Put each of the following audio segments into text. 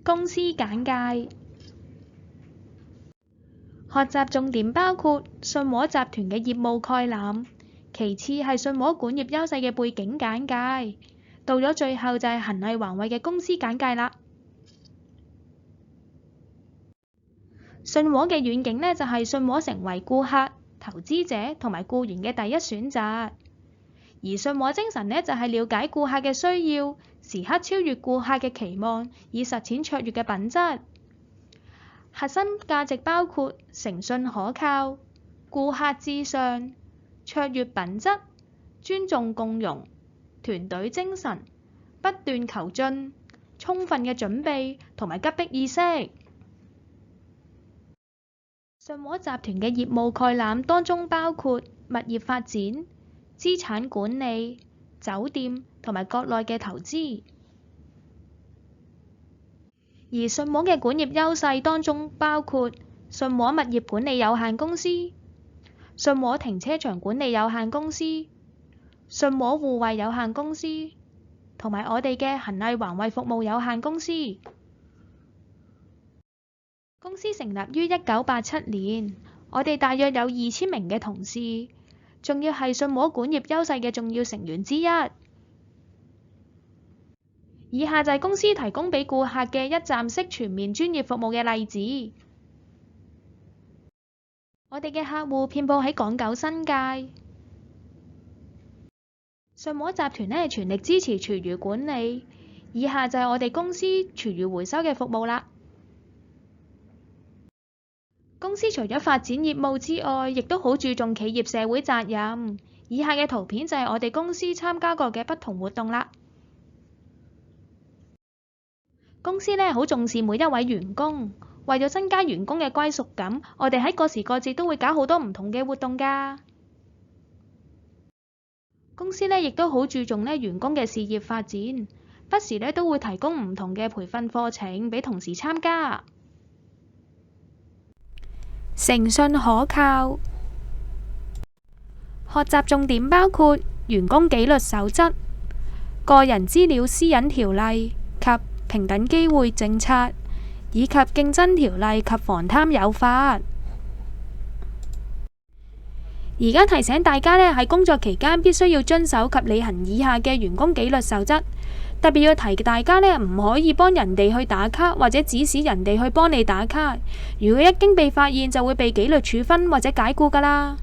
公司簡介。學習重點包括信和集團嘅業務概覽，其次係信和管業優勢嘅背景簡介，到咗最後就係恒毅橫惠嘅公司簡介啦。信和嘅遠景呢，就係信和成為顧客、投資者同埋僱員嘅第一選擇，而信和精神呢，就係了解顧客嘅需要，時刻超越顧客嘅期望，以實踐卓越嘅品質。核心價值包括誠信可靠、顧客至上、卓越品質、尊重共融、團隊精神、不斷求進、充分嘅準備同埋急迫意識。信和集團嘅業務概覽當中包括物業發展、資產管理、酒店同埋國內嘅投資。而信和嘅管業優勢當中包括信和物業管理有限公司、信和停車場管理有限公司、信和互惠有限公司同埋我哋嘅恒毅橫惠服務有限公司。公司成立於1987年，我哋大約有2000名嘅同事，仲要係信和管業優勢嘅重要成員之一。以下就係公司提供俾顧客嘅一站式全面專業服務嘅例子。我哋嘅客戶遍佈喺港九新界。信和集團呢，全力支持廚餘管理，以下就係我哋公司廚餘回收嘅服務啦。公司除咗發展業務之外，亦都好注重企業社會責任。以下嘅圖片就係我哋公司參加過嘅不同活動啦。公司呢，好重視每一位員工，為咗增加員工嘅歸屬感，我哋喺過時過節都會搞好多唔同嘅活動㗎。公司呢，亦都好注重呢員工嘅事業發展，不時呢都會提供唔同嘅培訓課程俾同事參加。誠信可靠，學習重點包括員工紀律守則、個人資料私隱條例及平等機會政策，以及競爭條例及防貪有法。而家提醒大家呢，喺工作期間必須要遵守及履行以下嘅員工紀律守則。特別要提大家呢，唔可以幫人哋去打卡，或者指使人哋去幫你打卡。如果一經被發現，就會被紀律處分或者解僱㗎啦。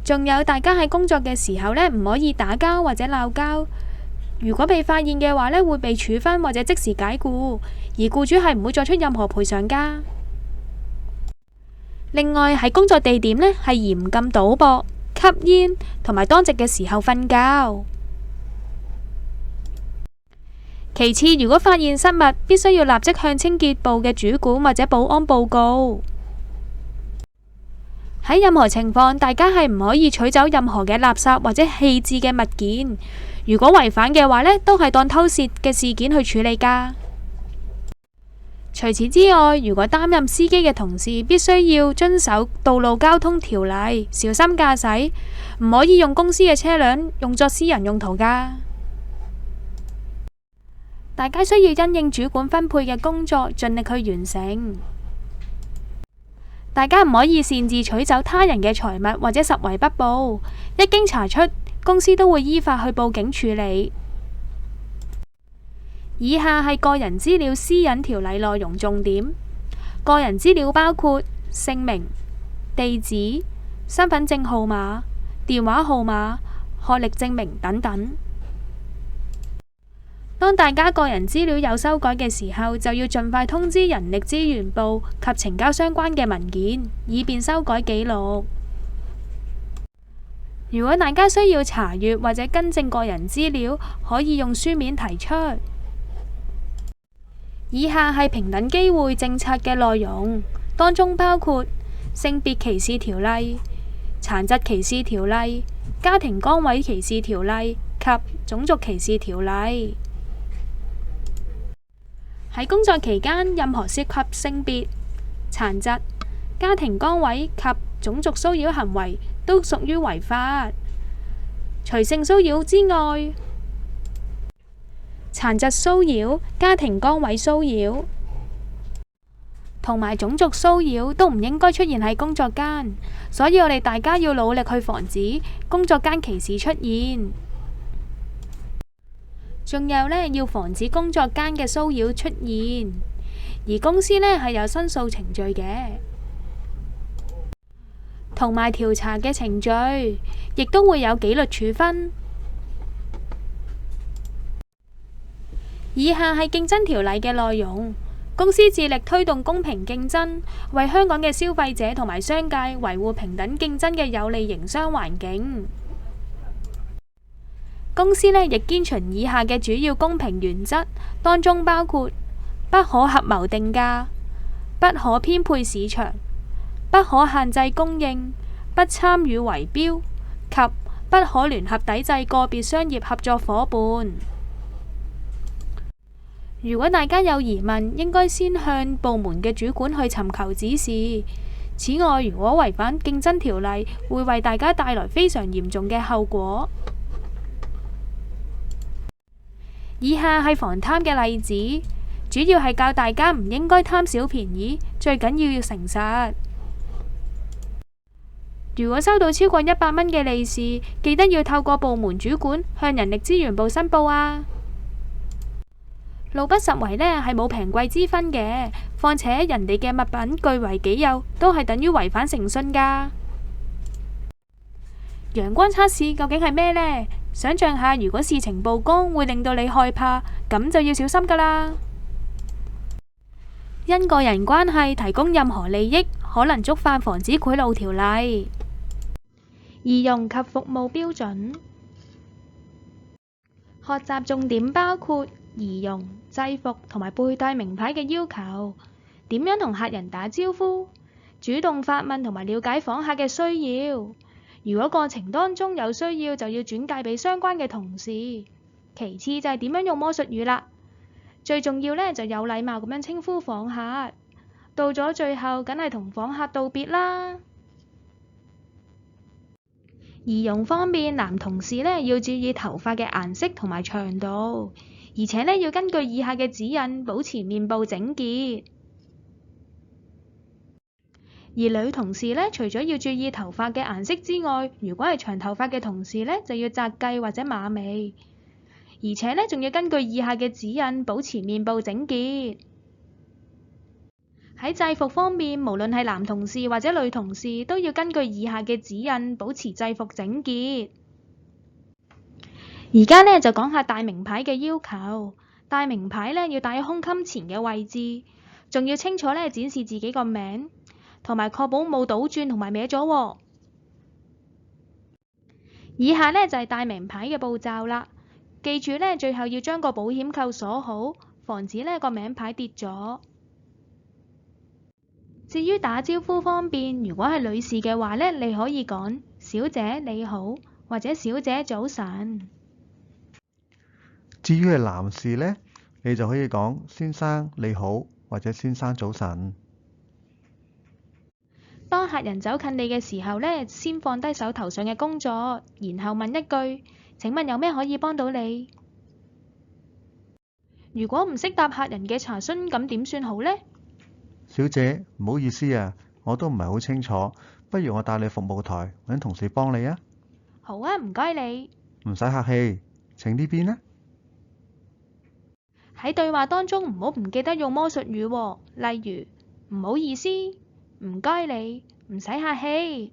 仲有，大家喺工作嘅時候呢，唔可以打交或者鬧交。如果被發現嘅話呢，會被處分或者即時解僱，而僱主係唔會作出任何賠償㗎。另外，喺工作地點呢，係嚴禁賭博、吸煙同埋當值嘅時候瞓覺。其次，如果發現失物，必須要立即向清潔部嘅主管或者保安報告。喺任何情況，大家係唔可以取走任何嘅垃圾或者棄置嘅物件。如果違反嘅話呢，都係當偷竊嘅事件去處理㗎。除此之外，如果擔任司機嘅同事，必須要遵守道路交通條例，小心駕駛，唔可以用公司嘅車輛用作私人用途㗎。大家需要因應主管分配嘅工作，盡力去完成。大家唔可以擅自取走他人嘅財物或者拾遺不報，一經查出，公司都會依法去報警處理。以下係個人資料私隱條例內容重點。個人資料包括姓名、地址、身份證號碼、電話號碼、學歷證明等等。當大家個人資料有修改嘅時候，就要盡快通知人力資源部及呈交相關嘅文件，以便修改記錄。如果大家需要查閱或者更正個人資料，可以用書面提出。以下係平等機會政策嘅內容，當中包括性別歧視條例、殘疾歧視條例、家庭崗位歧視條例及種族歧視條例。喺工作期間，任何涉及性別、殘疾、家庭崗位及種族騷擾行為都屬於違法。除性騷擾之外，殘疾騷擾、家庭崗位騷擾同埋種族騷擾都唔應該出現喺工作間，所以我哋大家要努力去防止工作間歧視出現。仲有呢，要防止工作間嘅騷擾出現，而公司呢係有申訴程序嘅，同埋調查嘅程序，亦都會有紀律處分。以下係競爭條例嘅內容。公司致力推動公平競爭，為香港嘅消費者同埋商界維護平等競爭嘅有利營商環境。公司呢亦堅循以下嘅主要公平原則，當中包括不可合謀定價、不可偏配市場、不可限制供應、不參與圍標及不可聯合抵制個別商業合作夥伴。如果大家有疑問，應該先向部門嘅主管去尋求指示。此外，如果違反競爭條例，會為大家帶來非常嚴重嘅後果。以下係防貪嘅例子，主要係教大家唔應該貪小便宜，最緊要誠實。如果收到超過100蚊嘅利是，記得要透過部門主管向人力資源部申報啊！路不拾遺呢係冇平貴之分嘅，況且人哋嘅物品據為己有，都係等於違反誠信㗎。陽光測試究竟係咩呢？想象下，如果事情曝光會令到你害怕，咁就要小心㗎啦。因個人關係提供任何利益，可能觸犯防止賄賂條例。儀容及服務標準學習重點包括儀容、制服同埋佩戴名牌嘅要求，點樣同客人打招呼，主動發問同埋了解訪客嘅需要。如果過程當中有需要，就要轉介俾相關嘅同事。其次就係點樣用魔術語啦。最重要呢，就有禮貌咁樣稱呼訪客。到咗最後，梗係同訪客道別啦。儀容方面，男同事呢要注意頭髮嘅顏色同埋長度，而且呢要根據以下嘅指引保持面部整潔。而女同事呢，除咗要注意頭髮嘅顏色之外，如果係長頭髮嘅同事呢，就要紮髻或者馬尾，而且呢仲要根據以下嘅指引保持面部整潔。喺制服方面，無論係男同事或者女同事，都要根據以下嘅指引保持制服整潔。而家呢就講下戴名牌嘅要求。戴名牌呢要戴喺胸襟前嘅位置，仲要清楚呢展示自己個名，同埋確保冇倒轉同埋歪咗喎。以下呢就係戴名牌嘅步驟啦。記住呢，最後要將個保險扣鎖好，防止呢個名牌跌咗。至於打招呼方面，如果係女士嘅話呢，你可以講小姐你好，或者小姐早晨。至於係男士呢，你就可以講先生你好，或者先生早晨。當客人走近你嘅時候呢，先放低手頭上嘅工作，然後問一句：請問有咩可以幫到你？如果唔識答客人嘅查詢，咁點算好呢？小姐，唔好意思啊，我都唔係好清楚，不如我帶你服務台，揾同事幫你啊。好啊，唔該你。唔使客氣，請呢邊啊。喺對話當中唔好唔記得用魔術語喎，例如唔好意思、唔該你、唔使客氣。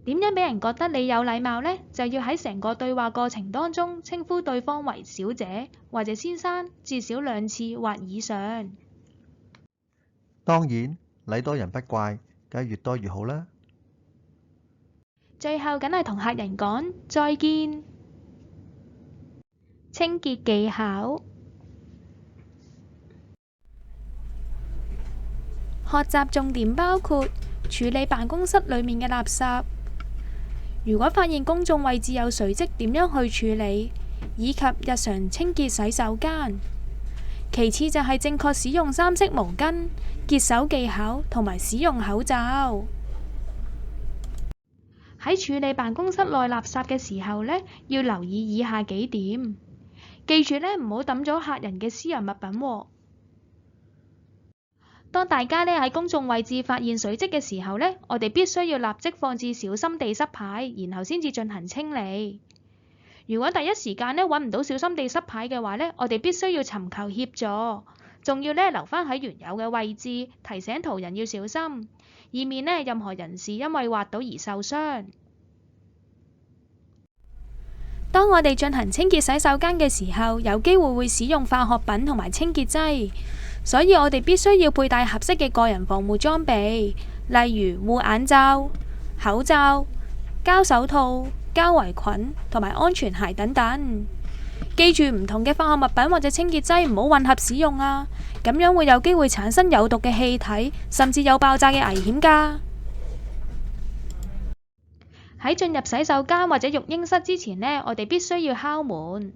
點樣俾人覺得你有禮貌呢？就要喺成個對話過程當中稱呼對方為小姐或者先生，至少2次或以上。當然，禮多人不怪，梗係越多越好啦。最後梗係同客人講再見。清潔技巧學習重點包括處理辦公室裡面嘅垃圾，如果發現公眾位置有水漬，點樣去處理，以及日常清潔洗手間。其次就係正確使用3色毛巾、潔手技巧同埋使用口罩。喺處理辦公室內垃圾嘅時候呢，要留意以下幾點。記住呢，唔好抌咗客人嘅私人物品喎。當大家呢喺公眾位置發現水漬嘅時候呢，我哋必須要立即放置小心地濕牌，然後先至進行清理。如果第一時間呢揾唔到小心地濕牌嘅話呢，我哋必須要尋求協助，仲要呢留返喺原有嘅位置，提醒途人要小心，以免呢任何人士因為滑倒而受傷。當我哋進行清潔洗手間嘅時候，有機會使用化學品同埋清潔劑，所以我哋必須要佩戴合適嘅個人防護裝備，例如護眼罩、口罩、膠手套、膠圍裙同埋安全鞋等等。記住唔同嘅化學物品或者清潔劑唔好混合使用啊，咁樣會有機會產生有毒嘅氣體，甚至有爆炸嘅危險㗎。喺進入洗手間或者育嬰室之前呢，我哋必須要敲門。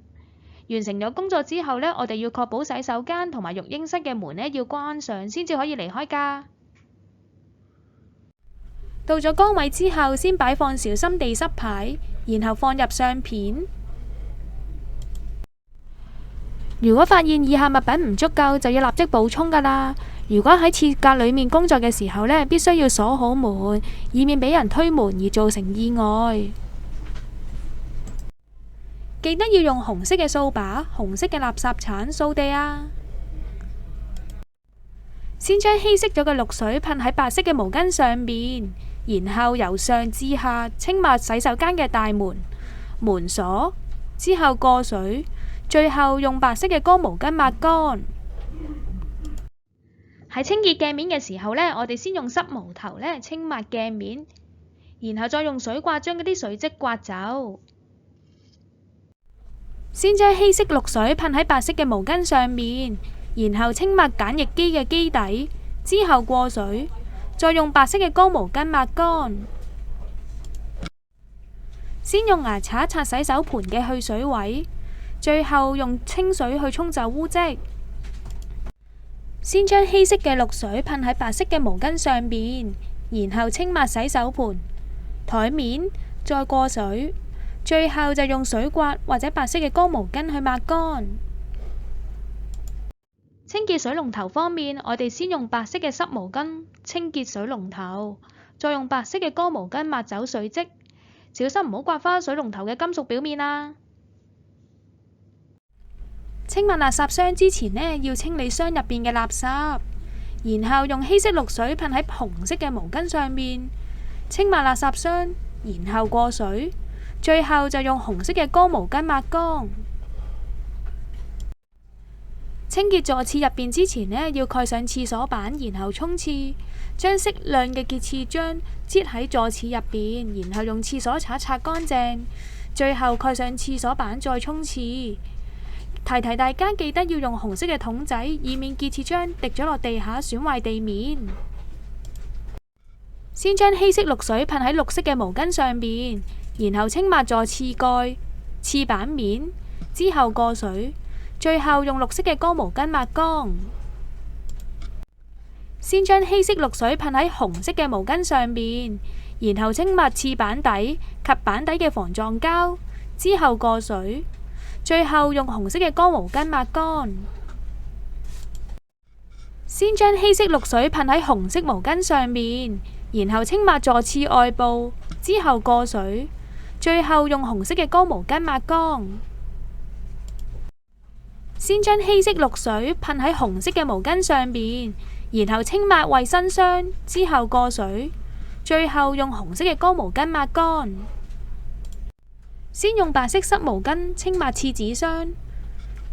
完成咗工作之後呢，我哋要確保洗手間同埋育嬰室嘅門呢要關上，先至可以離開㗎。到咗崗位之後，先擺放小心地濕牌，然後放入相片。如果發現以下物品唔足夠，就要立即補充㗎啦。如果喺廁格裏面工作嘅時候呢，必須要鎖好門，以免俾人推門而造成意外。記得要用紅色嘅掃把、紅色嘅垃圾鏟掃地啊！先將稀釋咗嘅氯水噴喺白色嘅毛巾上面，然後由上至下清抹洗手間嘅大門、門鎖，之後過水，最後用白色嘅乾毛巾抹乾。喺清潔鏡面嘅時候呢，我哋先用濕毛頭呢清抹鏡面，然後再用水刮將嗰啲水漬刮走。先將稀釋氯水噴喺白色嘅毛巾上面，然後清抹梘液機嘅機底，之後過水，再用白色嘅乾毛巾抹乾。先用牙刷刷洗手盆嘅去水位，最後用清水去沖走污漬。先將稀釋嘅氯水噴喺白色嘅毛巾上面，然後清抹洗手盆、台面，再過水，最後就用水刮或者白色嘅乾毛巾去抹乾。清潔水龍頭方面，我哋先用白色嘅濕毛巾清潔水龍頭，再用白色嘅乾毛巾抹走水漬，小心唔好刮花水龍頭嘅金屬表面啊！清抹垃圾箱之前呢，要清理箱入邊嘅垃圾，然後用稀釋氯水噴喺紅色嘅毛巾上面，清抹垃圾箱，然後過水，最後就用紅色嘅乾毛巾抹乾。清潔座廁入邊之前呢，要蓋上廁所板，然後沖廁，將適量嘅潔廁漿擠喺座廁入邊，然後用廁所刷擦乾淨，最後蓋上廁所板再沖廁。提提大家記得要用紅色嘅桶仔，以免潔廁漿滴咗落地下損壞地面。先將稀釋氯水噴喺綠色嘅毛巾上面，然後清抹座廁蓋、廁板面，之後過水，最後用綠色嘅乾毛巾抹乾。先將稀釋氯水噴喺紅色嘅毛巾上面，然後清抹廁板底及板底嘅防撞膠，之後過水，最後用紅色嘅乾毛巾抹乾。先將稀釋氯水噴喺紅色毛巾上面，然後清抹座廁外部，之後過水，最後用紅色嘅乾毛巾抹乾。先將稀釋氯水噴喺紅色嘅毛巾上面，然後清抹衛生箱，之後過水，最後用紅色嘅乾毛巾抹乾。先用白色濕毛巾清抹廁紙箱，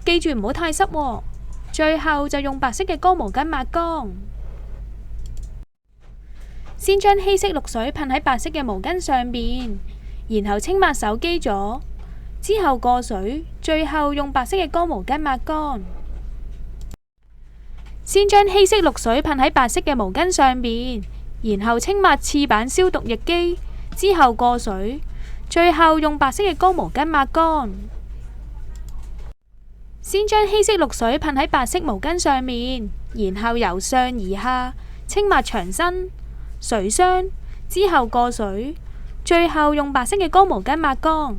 記住唔好太濕喎。最後就用白色嘅乾毛巾抹乾。先將稀釋氯水噴喺白色嘅毛巾上面，然後清抹手機座，之後過水，最後用白色嘅乾毛巾抹乾。先將稀釋氯水噴喺白色嘅毛巾上面，然後清抹廁板消毒液機，之後過水，最後用白色嘅乾毛巾抹乾。先將稀釋氯水噴喺白色毛巾上面，然後由上而下清抹牆身、水箱，之後過水，最後用白色嘅乾毛巾抹乾。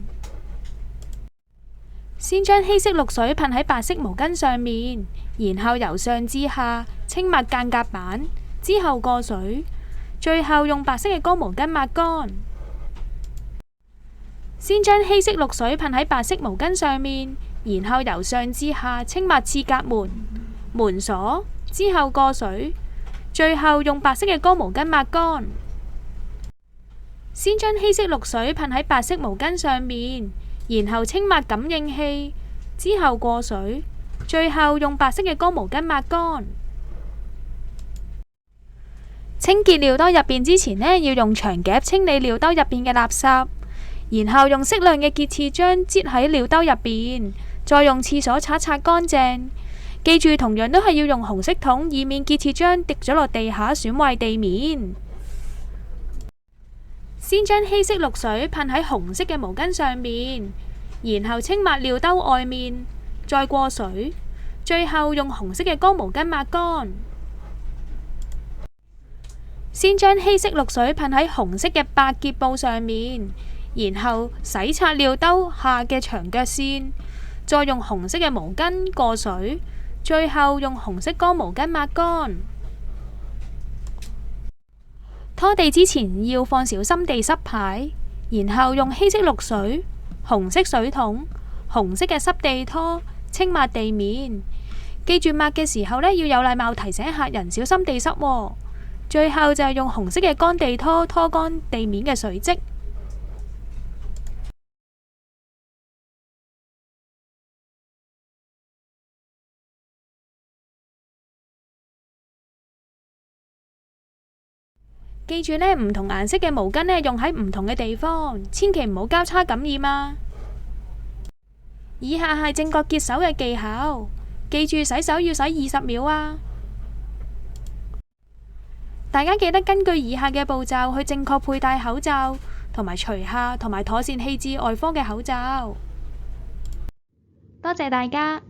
先將稀釋氯水噴喺白色毛巾上面，然後由上至下清抹間隔板，之後過水，最後用白色嘅乾毛巾抹乾。先將稀釋氯水噴喺白色毛巾上面，然後由上至下清抹廁格門、門鎖，之後過水，最後用白色嘅乾毛巾抹乾。先將稀釋氯水噴喺白色毛巾上面，然後清抹感應器，之後過水，最後用白色嘅乾毛巾抹乾。清潔尿兜入邊之前呢，要用長夾清理尿兜入邊嘅垃圾，然後用適量嘅潔廁漿擠喺尿兜入邊，再用廁所刷擦乾淨。記住，同樣都係要用紅色桶，以免潔廁漿滴咗落地下損壞地面。先將稀釋氯水噴喺紅色嘅毛巾上面，然後清抹尿兜外面，再過水，最後用紅色嘅乾毛巾抹乾。先將稀釋氯水噴喺紅色嘅百潔布上面，然後洗擦尿兜下嘅長腳線，再用紅色嘅毛巾過水，最後用紅色乾毛巾抹乾。拖地之前要放小心地濕牌，然後用稀釋氯水、紅色水桶、紅色嘅濕地拖清抹地面。記住抹嘅時候呢，要有禮貌提醒客人小心地濕喎。最後就係用紅色嘅乾地拖拖乾地面嘅水漬。記住呢，唔同顏色嘅毛巾呢，用喺唔同嘅地方，千祈唔好交叉感染啊！以下係正確潔手嘅技巧，記住洗手要洗20秒啊！大家記得根據以下嘅步驟去正確佩戴口罩，同埋除下同埋妥善棄置外科嘅口罩。多謝大家。